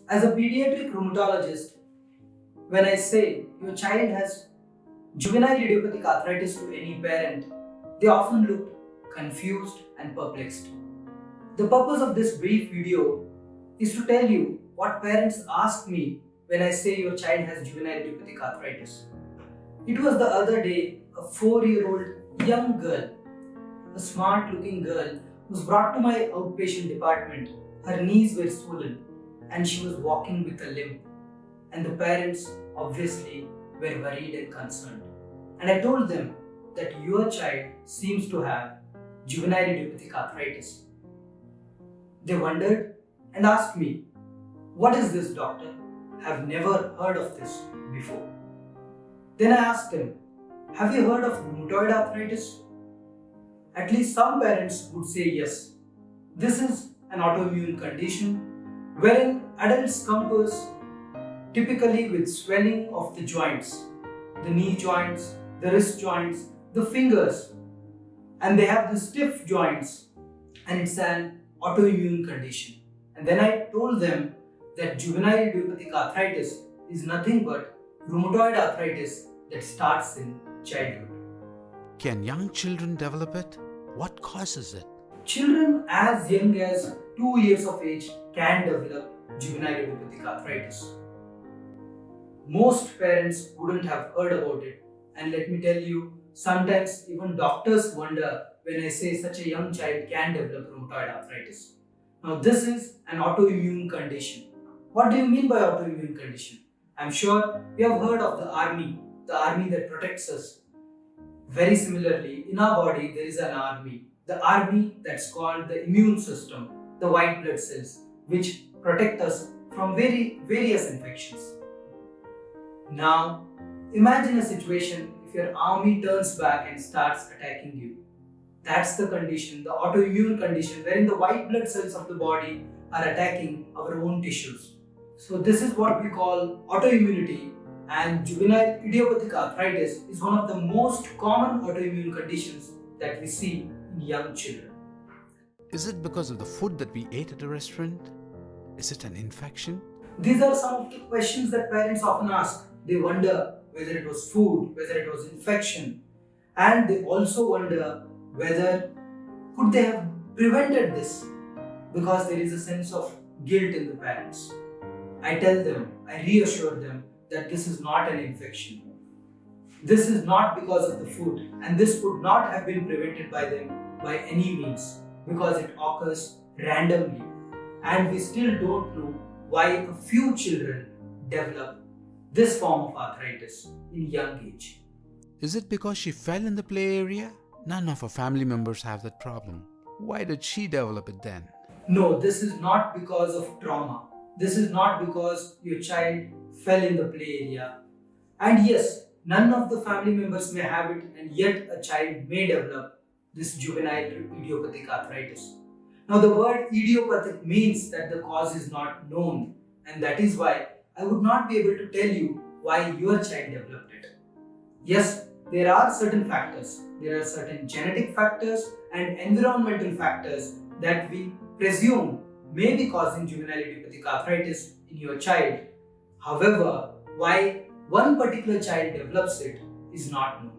As a pediatric rheumatologist, when I say your child has juvenile idiopathic arthritis to any parent, they often look confused and perplexed. The purpose of this brief video is to tell you what parents ask me when I say your child has juvenile idiopathic arthritis. It was the other day, a 4-year-old young girl, a smart looking girl, was brought to my outpatient department. Her knees were swollen and she was walking with a limp. And the parents obviously were worried and concerned. And I told them that your child seems to have juvenile idiopathic arthritis. They wondered and asked me, "What is this, doctor? I've never heard of this before." Then I asked them, "Have you heard of rheumatoid arthritis?" At least some parents would say yes. This is an autoimmune condition wherein adults come to us typically with swelling of the joints, the knee joints, the wrist joints, the fingers, and they have the stiff joints, and it's an autoimmune condition. And then I told them that juvenile idiopathic arthritis is nothing but rheumatoid arthritis that starts in childhood. Can young children develop it? What causes it? Children as young as 2 years of age can develop juvenile idiopathic arthritis. Most parents wouldn't have heard about it, and let me tell you, sometimes even doctors wonder when I say such a young child can develop rheumatoid arthritis. Now this is an autoimmune condition. What do you mean by autoimmune condition? I'm sure you have heard of the army that protects us. Very similarly, in our body there is an army. The army that's called the immune system, the white blood cells, which protect us from various infections. Now, imagine a situation if your army turns back and starts attacking you. That's the condition, the autoimmune condition, wherein the white blood cells of the body are attacking our own tissues. So this is what we call autoimmunity, and juvenile idiopathic arthritis is one of the most common autoimmune conditions that we see in young children. Is it because of the food that we ate at a restaurant? Is it an infection? These are some of the questions that parents often ask. They wonder whether it was food, whether it was infection, and they also wonder whether could they have prevented this, because there is a sense of guilt in the parents. I tell them, I reassure them that this is not an infection. This is not because of the food, and this could not have been prevented by them by any means, because it occurs randomly, and we still don't know why a few children develop this form of arthritis in young age. Is it because she fell in the play area? None of her family members have that problem. Why did she develop it then? No, this is not because of trauma. This is not because your child fell in the play area. And yes, none of the family members may have it, and yet a child may develop this juvenile idiopathic arthritis. Now the word idiopathic means that the cause is not known, and that is why I would not be able to tell you why your child developed it. Yes, there are certain factors. There are certain genetic factors and environmental factors that we presume may be causing juvenile idiopathic arthritis in your child. However, why one particular child develops it is not known.